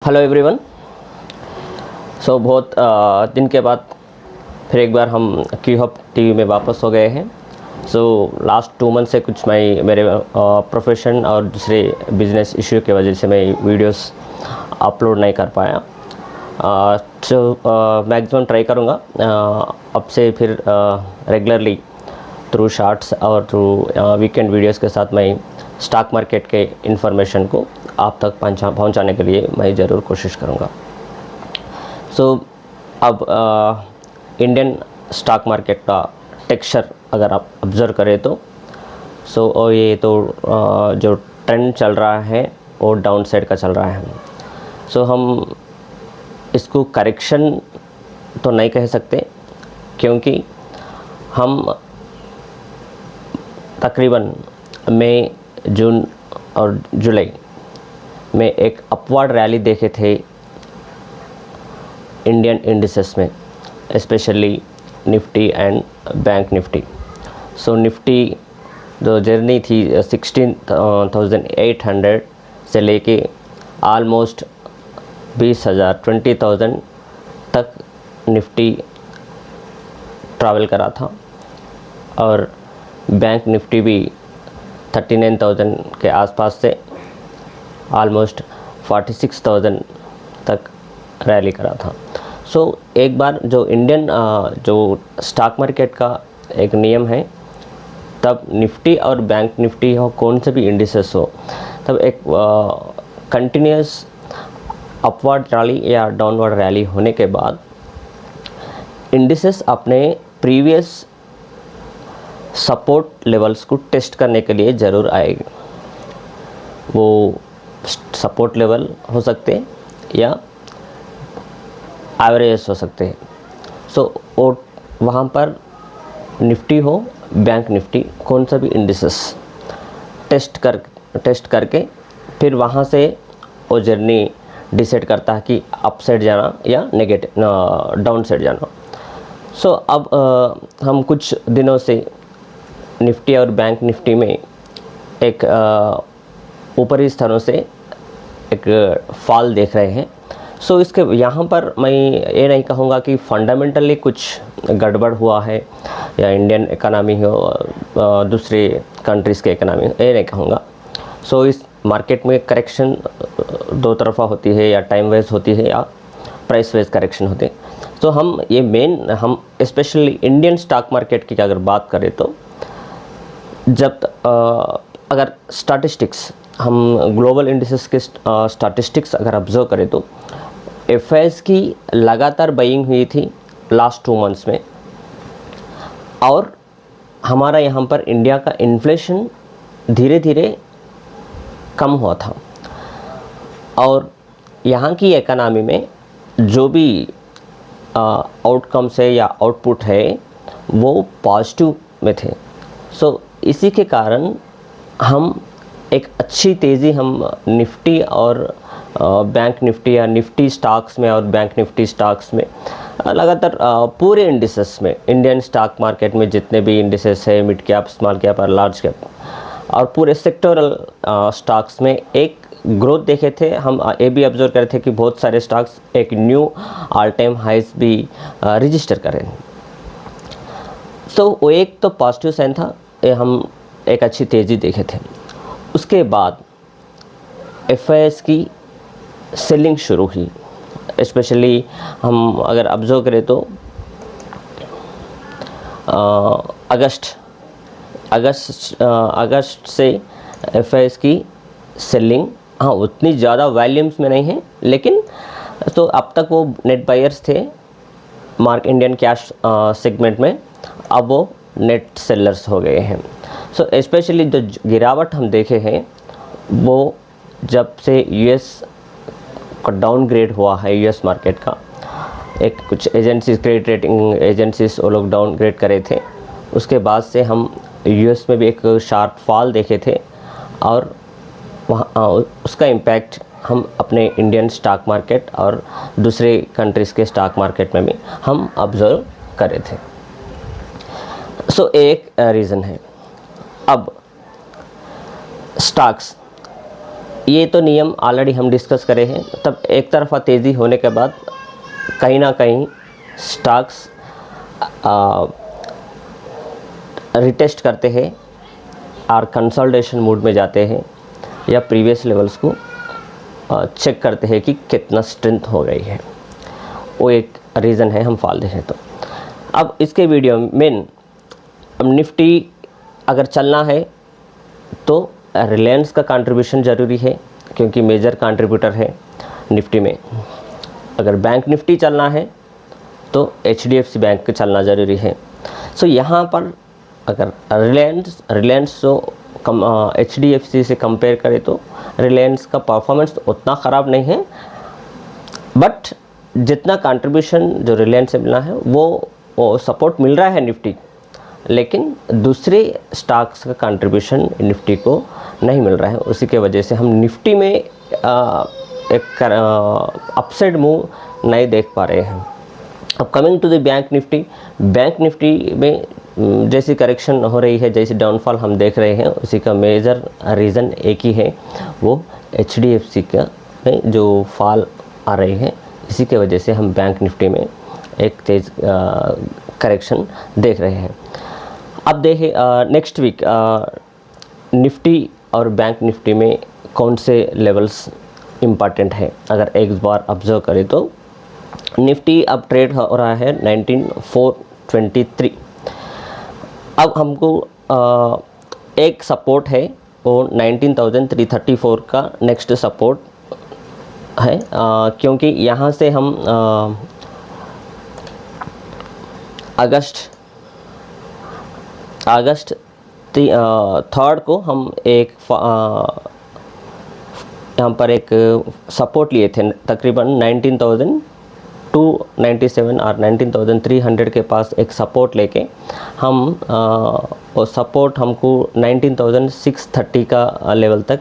Hello everyone. बहुत दिन के बाद फिर एक बार हम क्यू हब टीवी में वापस हो गए हैं। लास्ट 2 मंथ से कुछ मेरे प्रोफेशन और दूसरे बिजनेस इश्यू की वजह से मैं वीडियोस अपलोड नहीं कर पाया। मैक्सिमम ट्राई करूँगा अब से फिर रेगुलरली थ्रू शॉर्ट्स और थ्रू वीकेंड वीडियोस के साथ मैं स्टॉक मार्केट के इन्फॉर्मेशन को आप तक पहुंचाने के लिए मैं ज़रूर कोशिश करूंगा। अब इंडियन स्टॉक मार्केट का टेक्सचर अगर आप ऑब्ज़र्व करें तो और ये तो जो ट्रेंड चल रहा है वो डाउन साइड का चल रहा है। हम इसको करेक्शन तो नहीं कह सकते, क्योंकि हम तकरीबन मई, जून और जुलाई में एक अपवर्ड रैली देखे थे इंडियन इंडिसेस में, specially Nifty and bank Nifty. Nifty जो जर्नी थी 16,800 से लेके ऑलमोस्ट 20,000 तक निफ्टी ट्रैवल करा था, और बैंक निफ्टी भी 39,000 के आसपास से ऑलमोस्ट 46,000 तक रैली करा था। एक बार जो इंडियन जो स्टॉक मार्केट का एक नियम है, तब निफ्टी और बैंक निफ्टी हो, कौन से भी इंडिसेस हो, तब एक कंटिन्यूस अपवर्ड रैली या डाउनवर्ड रैली होने के बाद इंडिसेस अपने प्रीवियस सपोर्ट लेवल्स को टेस्ट करने के लिए ज़रूर आएगी। वो सपोर्ट लेवल हो सकते हैं या एवरेज हो सकते हैं। और वहाँ पर निफ्टी हो, बैंक निफ्टी, कौन सा भी इंडिसेस टेस्ट करके फिर वहाँ से वो जर्नी डिसाइड करता है कि अप साइड जाना या नेगेटिव डाउन साइड जाना। अब हम कुछ दिनों से निफ्टी और बैंक निफ्टी में एक ऊपरी स्तरों से एक फॉल देख रहे हैं। इसके यहाँ पर मैं ये नहीं कहूँगा कि फंडामेंटली कुछ गड़बड़ हुआ है या इंडियन इकनॉमी हो, दूसरे कंट्रीज़ के इकनॉमी हो, ये नहीं कहूँगा। इस मार्केट में करेक्शन दो तरफा होती है, या टाइम वाइज होती है या प्राइस वाइज करेक्शन होती है। हम स्पेशली इंडियन स्टॉक मार्केट की अगर बात करें तो जब अगर स्टैटिस्टिक्स, हम ग्लोबल इंडिसेस के स्टैटिस्टिक्स अगर ऑब्जर्व करें तो एफआईएस की लगातार बाइंग हुई थी लास्ट 2 मंथ्स में, और हमारा यहाँ पर इंडिया का इन्फ्लेशन धीरे धीरे कम हुआ था, और यहाँ की इकनॉमी में जो भी आउटकम्स है या आउटपुट है वो पॉजिटिव में थे। इसी के कारण हम एक अच्छी तेज़ी हम निफ्टी और बैंक निफ्टी या निफ्टी स्टॉक्स में और बैंक निफ्टी स्टॉक्स में लगातार पूरे इंडिसेस में, इंडियन स्टॉक मार्केट में जितने भी इंडिसेस है, मिड कैप, स्मॉल कैप और लार्ज कैप, और पूरे सेक्टोरल स्टॉक्स में एक ग्रोथ देखे थे। हम ये भी ऑब्जर्व करे थे कि बहुत सारे स्टॉक्स एक न्यू ऑल टाइम हाइस भी रजिस्टर करें। वो एक तो पॉजिटिव साइन था, हम एक अच्छी तेज़ी देखे थे। उसके बाद एफआईएस की सेलिंग शुरू हुई, स्पेशली हम अगर ऑब्जर्व करें तो अगस्त से एफआईएस की सेलिंग, हाँ उतनी ज़्यादा वॉल्यूम्स में नहीं है, लेकिन तो अब तक वो नेट बायर्स थे इंडियन कैश सेगमेंट में, अब वो नेट सेलर्स हो गए हैं। स्पेशली जो गिरावट हम देखे हैं वो जब से यूएस का डाउनग्रेड हुआ है, यूएस मार्केट का, एक कुछ एजेंसीज, क्रेडिट रेटिंग एजेंसीज, वो लोग डाउनग्रेड करे थे। उसके बाद से हम यूएस में भी एक शार्प फॉल देखे थे, और वहाँ उसका इम्पैक्ट हम अपने इंडियन स्टॉक मार्केट और दूसरे कंट्रीज़ के स्टॉक मार्केट में भी हम ऑब्जर्व करे थे। एक रीज़न है। अब स्टॉक्स ये तो नियम ऑलरेडी हम डिस्कस करे हैं। तब एक तरफा तेज़ी होने के बाद कहीं ना कहीं स्टॉक्स रिटेस्ट करते हैं और कंसोलिडेशन मूड में जाते हैं या प्रीवियस लेवल्स को चेक करते हैं कि कितना स्ट्रेंथ हो गई है, वो एक रीज़न है हम फॉल देखें तो। अब इसके वीडियो में अब निफ्टी अगर चलना है तो रिलायंस का कंट्रीब्यूशन ज़रूरी है क्योंकि मेजर कंट्रीब्यूटर है निफ्टी में। अगर बैंक निफ्टी चलना है तो HDFC बैंक का चलना ज़रूरी है। सो यहाँ पर अगर रिलायंस जो HDFC से कंपेयर करें तो रिलायंस का परफॉर्मेंस उतना ख़राब नहीं है, बट जितना कंट्रीब्यूशन जो रिलायंस से मिला है वो सपोर्ट मिल रहा है निफ्टी, लेकिन दूसरे स्टॉक्स का कंट्रीब्यूशन निफ्टी को नहीं मिल रहा है। उसी के वजह से हम निफ्टी में एक अपसाइड मूव नहीं देख पा रहे हैं। अब coming to the bank Nifty में जैसी करेक्शन हो रही है, जैसी डाउनफॉल हम देख रहे हैं, उसी का मेजर रीज़न एक ही है, वो HDFC का में जो फॉल आ रही है, इसी के वजह से हम बैंक निफ्टी में एक तेज़ करेक्शन देख रहे हैं। अब देखें नेक्स्ट वीक निफ्टी और बैंक निफ्टी में कौन से लेवल्स इम्पॉर्टेंट है। अगर एक बार ऑब्जर्व करें तो निफ्टी अब ट्रेड हो रहा है 19,423। अब हमको एक सपोर्ट है वो 19,334 का नेक्स्ट सपोर्ट है, क्योंकि यहाँ से हम अगस्त 3 को हम एक यहाँ पर एक सपोर्ट लिए थे तकरीबन 19,297 और 19,300 के पास एक सपोर्ट लेके हम वो सपोर्ट हमको 19,630 का लेवल तक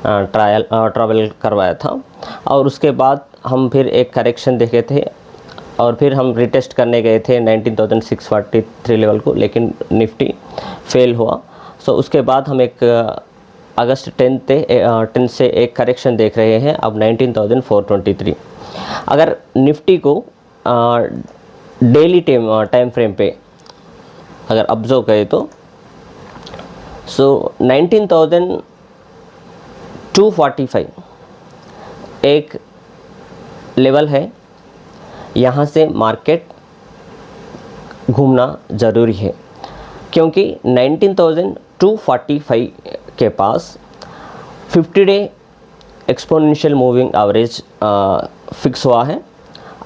ट्रैवल करवाया था, और उसके बाद हम फिर एक करेक्शन देखे थे और फिर हम रिटेस्ट करने गए थे 19,643 लेवल को, लेकिन निफ्टी फेल हुआ। सो उसके बाद हम एक अगस्त 10 से एक करेक्शन देख रहे हैं अब 19,423। अगर निफ्टी को डेली टाइम फ्रेम पे अगर ऑब्जर्व करें तो 19,245 एक लेवल है, यहाँ से मार्केट घूमना ज़रूरी है, क्योंकि 19,245 के पास 50 day exponential moving average fix हुआ है।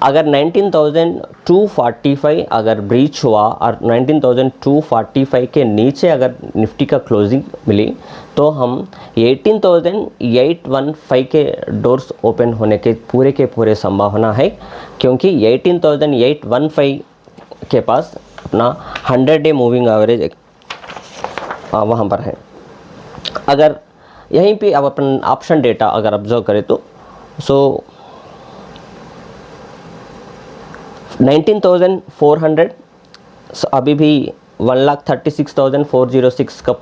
अगर 19,245 अगर ब्रीच हुआ और 19,245 के नीचे अगर निफ्टी का क्लोजिंग मिली तो हम 18,815 के डोर्स ओपन होने के पूरे संभावना है, क्योंकि 18,815 के पास अपना 100 डे मूविंग एवरेज वहाँ पर है। अगर यहीं पे अब अपन ऑप्शन डेटा अगर ऑब्जर्व करें तो 19,400 अभी भी 1,36,406 का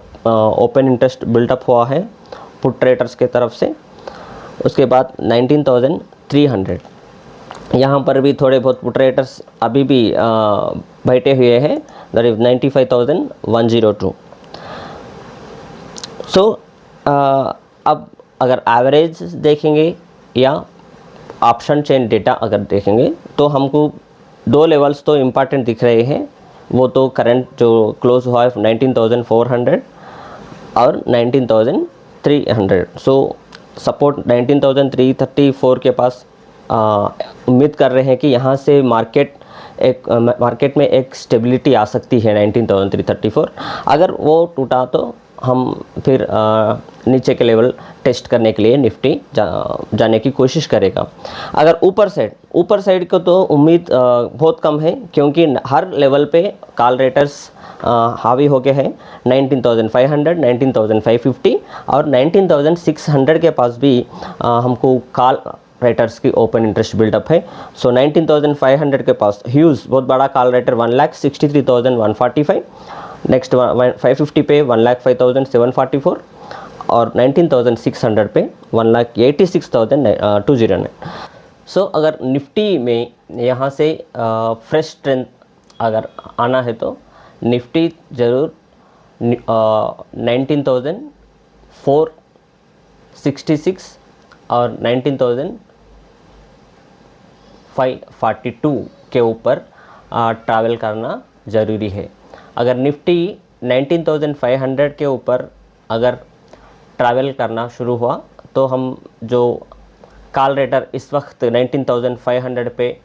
ओपन इंटरेस्ट बिल्टअप हुआ है पुट ट्रेडर्स के तरफ से। उसके बाद 19,300 यहाँ पर भी थोड़े बहुत पुट ट्रेडर्स अभी भी बैठे हुए हैं, दैट इज 95,102। सो अब अगर एवरेज देखेंगे या ऑप्शन चेन डेटा अगर देखेंगे तो हमको दो लेवल्स तो इम्पॉर्टेंट दिख रहे हैं, वो तो करंट जो क्लोज हुआ है 19,400 और 19,300। सो सपोर्ट 19,334 के पास उम्मीद कर रहे हैं कि यहाँ से मार्केट में एक स्टेबिलिटी आ सकती है 19,334। अगर वो टूटा तो हम फिर नीचे के लेवल टेस्ट करने के लिए निफ्टी जाने की कोशिश करेगा। अगर ऊपर साइड को तो उम्मीद बहुत कम है, क्योंकि हर लेवल पे कॉल रेटर्स हावी हो गए हैं। 19,500, 19,550 और 19,600 के पास भी हमको कॉल रेटर्स की ओपन इंटरेस्ट बिल्डअप है। सो 19,500 के पास ह्यूज बहुत बड़ा कॉल रेटर 1,63,145, नेक्स्ट 550 पे 1,05,744 और 19,600 पे 1,86,209। सो अगर निफ्टी में यहाँ से फ्रेश स्ट्रेंथ अगर आना है तो निफ्टी ज़रूर 19,466 और 19,542 के ऊपर ट्रैवल करना ज़रूरी है। अगर निफ्टी 19,500 के ऊपर अगर ट्रैवल करना शुरू हुआ तो हम जो कॉल रेटर इस वक्त 19,500 पे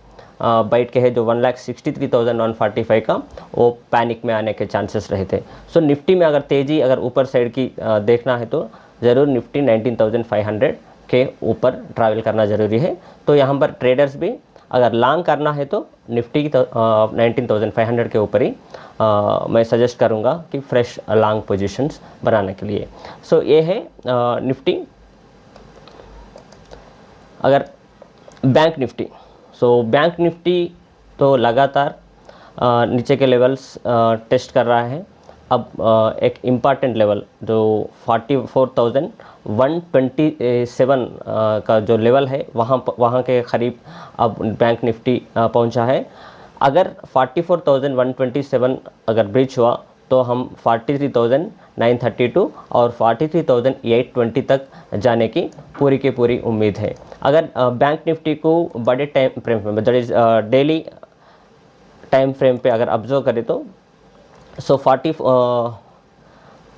बैठ के है जो 1,63,145 का, वो पैनिक में आने के चांसेस रहते। सो निफ्टी में अगर तेज़ी अगर ऊपर साइड की देखना है तो ज़रूर निफ्टी 19,500 के ऊपर ट्रैवल करना ज़रूरी है। तो यहाँ पर ट्रेडर्स भी अगर लॉन्ग करना है तो निफ्टी की 19,500 के ऊपर ही मैं सजेस्ट करूँगा कि फ्रेश लॉन्ग पोजीशंस बनाने के लिए। सो ये है निफ्टी। अगर bank Nifty, so bank Nifty तो लगातार नीचे के लेवल्स टेस्ट कर रहा है। अब एक इम्पॉर्टेंट लेवल जो 44,127 का जो लेवल है वहाँ के करीब अब बैंक निफ्टी पहुँचा है। अगर 44,127 अगर ब्रीच हुआ तो हम 43,932 और 43,820 तक जाने की पूरी उम्मीद है। अगर बैंक निफ्टी को बड़े टाइम फ्रेम में that is daily time frame पे अगर ऑब्जर्व करें तो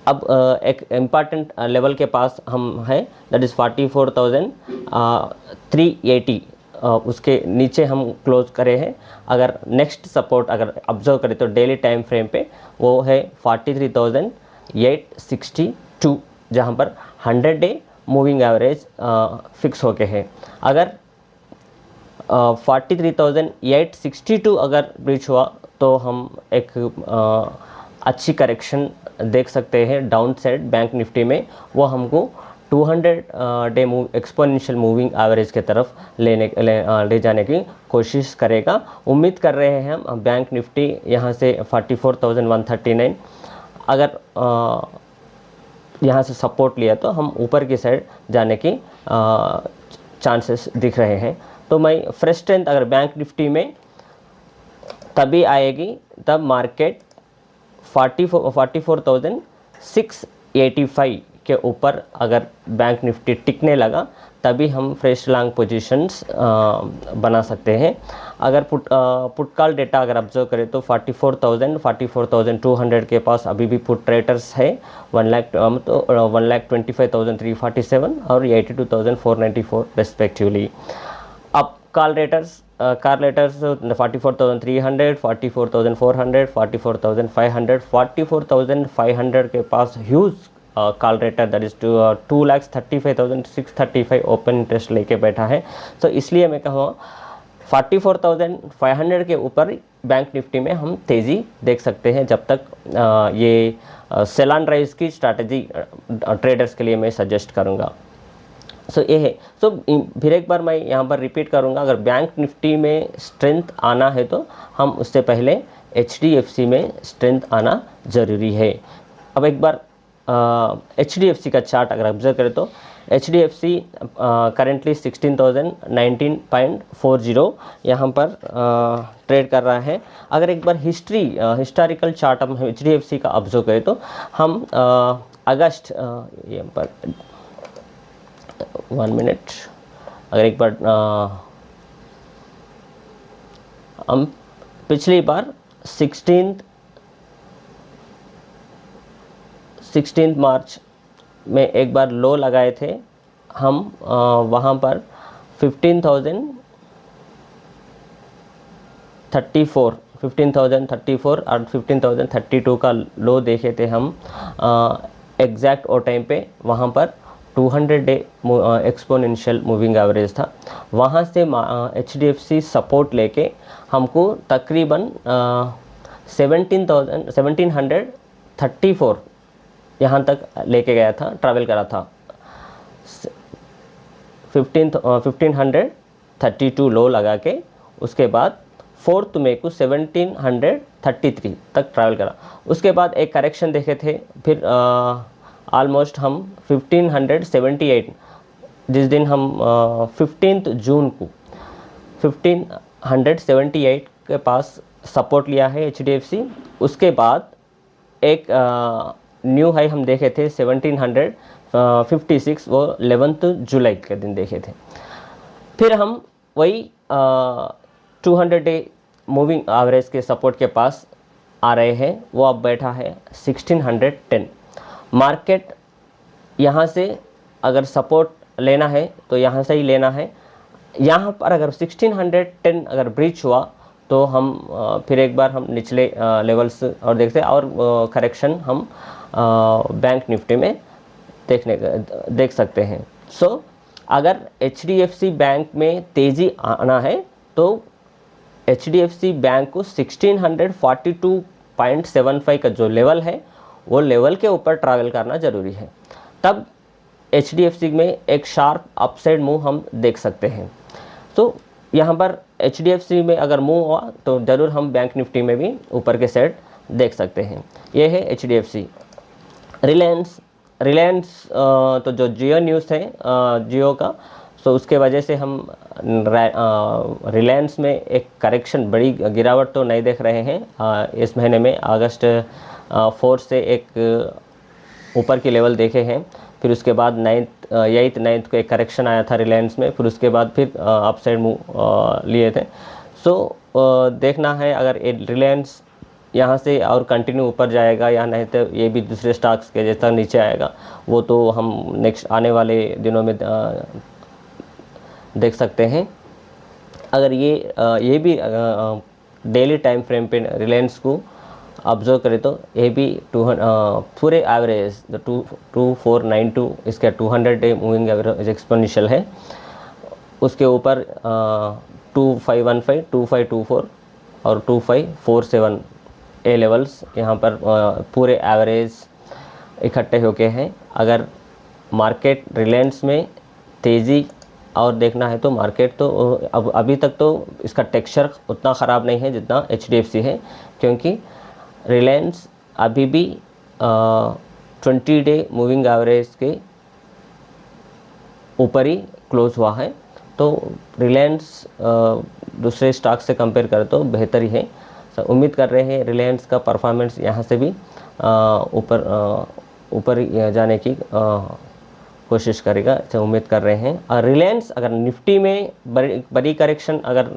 अब एक इम्पॉर्टेंट लेवल के पास हम हैं, दैट इज़ 44,380 उसके नीचे हम क्लोज करे हैं। अगर नेक्स्ट सपोर्ट अगर ऑब्जर्व करें तो डेली टाइम फ्रेम पे वो है 43,862, जहाँ पर 100 डे मूविंग एवरेज फिक्स होके है। अगर 43,862 अगर ब्रीच हुआ तो हम एक अच्छी करेक्शन देख सकते हैं डाउन साइड बैंक निफ्टी में। वो हमको 200 डे एक्सपोनेंशियल मूविंग एवरेज के तरफ ले जाने की कोशिश करेगा। उम्मीद कर रहे हैं हम बैंक निफ्टी यहाँ से 44,139 अगर यहाँ से सपोर्ट लिया तो हम ऊपर की साइड जाने की चांसेस दिख रहे हैं। तो मैं फ्रेश स्ट्रेंथ अगर बैंक निफ्टी में तभी आएगी तब मार्केट 44,685 के ऊपर अगर बैंक निफ्टी टिकने लगा तभी हम फ्रेश लॉन्ग पोजीशंस बना सकते हैं। अगर पुट कॉल डेटा अगर ऑब्जर्व करें तो 44,200 के पास अभी भी पुट ट्रेडर्स है 1,25,347 और 82,494 रेस्पेक्टिवली। अब कॉल रेटर्स 44,300, 44,400, 44,500, 44,500 के पास huge call writer that is 2,35,635 open interest लेके बैठा है। तो इसलिए मैं कहूँ 44,500 के ऊपर बैंक निफ्टी में हम तेज़ी देख सकते हैं जब तक ये सेल ऑन राइज की स्ट्रैटेजी ट्रेडर्स के लिए मैं सजेस्ट करूँगा। सो ये है। सो फिर एक बार मैं यहाँ पर रिपीट करूँगा, अगर बैंक निफ्टी में स्ट्रेंथ आना है तो हम उससे पहले HDFC में स्ट्रेंथ आना ज़रूरी है। अब एक बार HDFC का चार्ट अगर ऑब्जर्व करें तो HDFC करेंटली 16,019.40 यहाँ पर ट्रेड कर रहा है। अगर एक बार हिस्टोरिकल चार्ट हम HDFC का ऑब्जर्व करें तो हम अगस्त यहाँ पर 1 मिनट अगर एक बार हम पिछली बार 16 मार्च में एक बार लो लगाए थे हम वहाँ पर 15,034 और 15,032 का लो देखे थे हम एग्जैक्ट और टाइम पे। वहाँ पर 200 डे एक्सपोनेंशियल मूविंग एवरेज था। वहाँ से HDFC सपोर्ट लेके हमको तकरीबन 1734 यहाँ तक लेके गया था, ट्रैवल करा था। 1532 लो लगा के उसके बाद 4 मई को 1733 तक ट्रैवल करा। उसके बाद एक करेक्शन देखे थे, फिर ऑलमोस्ट हम 1578, जिस दिन हम 15 जून को 1578 के पास सपोर्ट लिया है HDFC। उसके बाद एक न्यू हाई हम देखे थे 1756, वो 11 जुलाई के दिन देखे थे। फिर हम वही 200 डे मूविंग एवरेज के सपोर्ट के पास आ रहे हैं, वो अब बैठा है 1610। मार्केट यहाँ से अगर सपोर्ट लेना है तो यहाँ से ही लेना है। यहाँ पर अगर 1610 अगर ब्रीच हुआ तो हम फिर एक बार हम निचले लेवल्स और देखते हैं, और करेक्शन हम बैंक निफ्टी में देख सकते हैं। सो अगर HDFC बैंक में तेज़ी आना है तो HDFC बैंक को 1642.75 का जो लेवल है वो लेवल के ऊपर ट्रैवल करना ज़रूरी है, तब HDFC में एक शार्प अपसाइड मूव हम देख सकते हैं। तो यहाँ पर HDFC में अगर मूव हुआ तो ज़रूर हम बैंक निफ्टी में भी ऊपर के साइड देख सकते हैं। ये है HDFC। रिलायंस तो जो जियो न्यूज़ है जियो का, तो उसके वजह से हम रिलायंस में एक करेक्शन, बड़ी गिरावट तो नहीं देख रहे हैं इस महीने में। अगस्त 4 से एक ऊपर के लेवल देखे हैं, फिर उसके बाद 9th को एक करेक्शन आया था रिलायंस में, फिर उसके बाद फिर अपसाइड मूव लिए थे। सो देखना है अगर रिलायंस यहाँ से और कंटिन्यू ऊपर जाएगा या नहीं, तो ये भी दूसरे स्टॉक्स के जैसा नीचे आएगा, वो तो हम नेक्स्ट आने वाले दिनों में देख सकते हैं। अगर ये भी डेली टाइम फ्रेम पे रिलायंस को ऑब्जर्व करें तो ये भी पूरे एवरेज 2492 इसका 200 डे मूविंग एवरेज एक्सपोनेंशियल है, उसके ऊपर 2515, 2524 और 2547 ए लेवल्स यहाँ पर पूरे एवरेज इकट्ठे होके हैं। अगर मार्केट रिलायंस में तेज़ी और देखना है तो मार्केट तो अब अभी तक तो इसका टेक्सचर उतना ख़राब नहीं है जितना HDFC है, क्योंकि रिलायंस अभी भी 20 डे मूविंग एवरेज के ऊपर ही क्लोज हुआ है। तो रिलायंस दूसरे स्टॉक से कंपेयर करें तो बेहतर ही है। उम्मीद कर रहे हैं रिलायंस का परफॉर्मेंस यहाँ से भी ऊपर जाने की कोशिश करेगा, ऐसा उम्मीद कर रहे हैं। और रिलायंस अगर निफ्टी में बड़ी करेक्शन अगर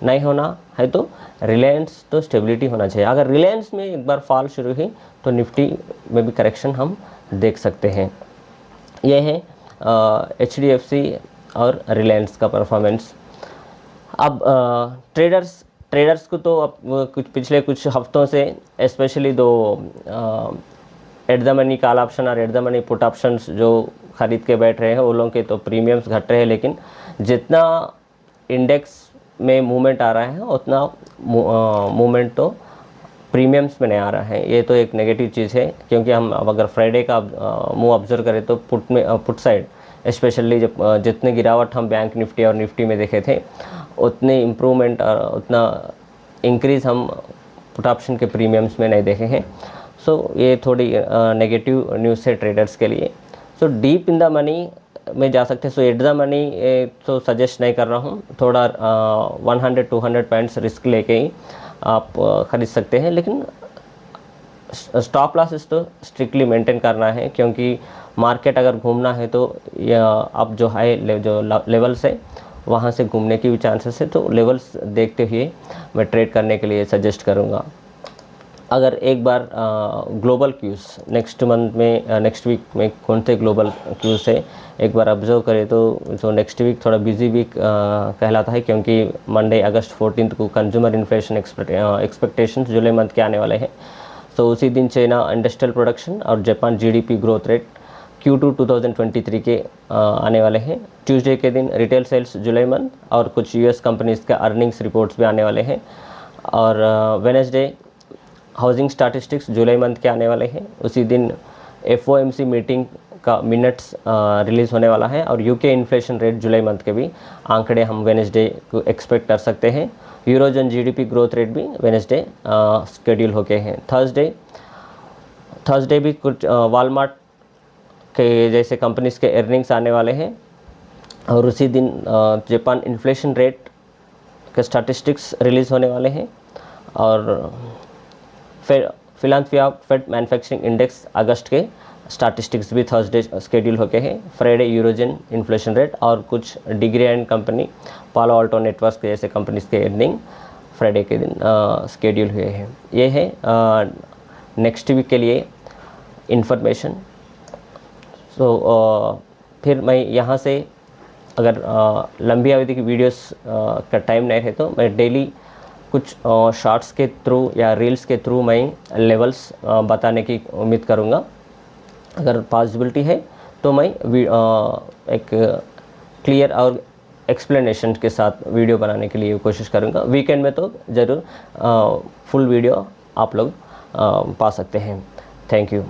नहीं होना है तो रिलायंस तो स्टेबिलिटी होना चाहिए। अगर रिलायंस में एक बार फॉल शुरू हुई तो निफ्टी में भी करेक्शन हम देख सकते हैं। ये है HDFC और रिलायंस का परफॉर्मेंस। अब ट्रेडर्स को तो अब पिछले कुछ हफ्तों से स्पेशली दो at the money call option और at the money put options जो ख़रीद के बैठ रहे हैं, वो लोगों के तो प्रीमियम्स घट रहे हैं, लेकिन जितना इंडेक्स में मूवमेंट आ रहा है उतना मूवमेंट तो प्रीमियम्स में नहीं आ रहा है। ये तो एक नेगेटिव चीज़ है, क्योंकि हम अब अगर फ्राइडे का मूव ऑब्जर्व करें तो पुट साइड स्पेशली जब जितने गिरावट हम बैंक निफ्टी और निफ्टी में देखे थे, उतने इम्प्रूवमेंट और उतना इंक्रीज़ हम पुट ऑप्शन के प्रीमियम्स में नहीं देखे हैं। सो ये थोड़ी नेगेटिव न्यूज़ है ट्रेडर्स के लिए। So deep in the money में जा सकते हैं। सो एट द मनी तो सजेस्ट नहीं कर रहा हूँ, थोड़ा 100-200 पॉइंट्स रिस्क लेके ही आप ख़रीद सकते हैं, लेकिन स्टॉप लॉसेस तो स्ट्रिक्टली मेंटेन करना है, क्योंकि मार्केट अगर घूमना है तो अब जो हाई जो लेवल्स है वहाँ से घूमने की भी चांसेस है, तो लेवल्स देखते हुए मैं ट्रेड करने के लिए सजेस्ट करूँगा। अगर एक बार ग्लोबल क्यूज़ नेक्स्ट वीक में कौन से ग्लोबल क्यूज़ है एक बार ऑब्जर्व करें तो नेक्स्ट वीक थोड़ा बिजी वीक कहलाता है, क्योंकि मंडे अगस्त 14 को कंज्यूमर इन्फ्लेशन एक्सपेक्टेशंस जुलाई मंथ के आने वाले हैं। तो उसी दिन चाइना इंडस्ट्रियल प्रोडक्शन और Japan GDP growth rate Q2 2023 के आने वाले हैं। ट्यूसडे के दिन रिटेल सेल्स जुलाई मंथ और कुछ US कंपनीज़ का अर्निंग्स रिपोर्ट्स भी आने वाले हैं, और वेडनेसडे हाउसिंग स्टैटिस्टिक्स जुलाई मंथ के आने वाले हैं। उसी दिन FOMC मीटिंग का मिनट्स रिलीज़ होने वाला है, और UK इन्फ्लेशन रेट जुलाई मंथ के भी आंकड़े हम वेडनेसडे को एक्सपेक्ट कर सकते हैं। यूरोजोन GDP ग्रोथ रेट भी वेडनेसडे स्केड्यूल हो गए हैं। थर्सडे भी कुछ के जैसे कंपनीज़ के अर्निंग्स आने वाले हैं, और उसी दिन जापान इन्फ्लेशन रेट के स्टैटिस्टिक्स रिलीज़ होने वाले हैं, और फिलान्थ्रोपी फेड मैन्युफैक्चरिंग इंडेक्स अगस्त के स्टैटिस्टिक्स भी थर्सडे स्केड्यूल होके हैं। फ्राइडे यूरोजन इन्फ्लेशन रेट और कुछ डिग्री एंड कंपनी पालो अल्टो नेटवर्क्स के जैसे कंपनीज के अर्निंग फ्राइडे के दिन स्केड्यूल हुए हैं। ये है नेक्स्ट वीक के लिए इंफॉर्मेशन। सो फिर मैं यहाँ से अगर लंबी अवधि की वीडियोस का टाइम नहीं है तो मैं डेली कुछ शॉर्ट्स के थ्रू या रील्स के थ्रू मैं लेवल्स बताने की उम्मीद करूँगा। अगर पॉसिबिलिटी है तो मैं एक क्लियर और एक्सप्लेनेशन के साथ वीडियो बनाने के लिए कोशिश करूँगा। वीकेंड में तो ज़रूर फुल वीडियो आप लोग पा सकते हैं। Thank you.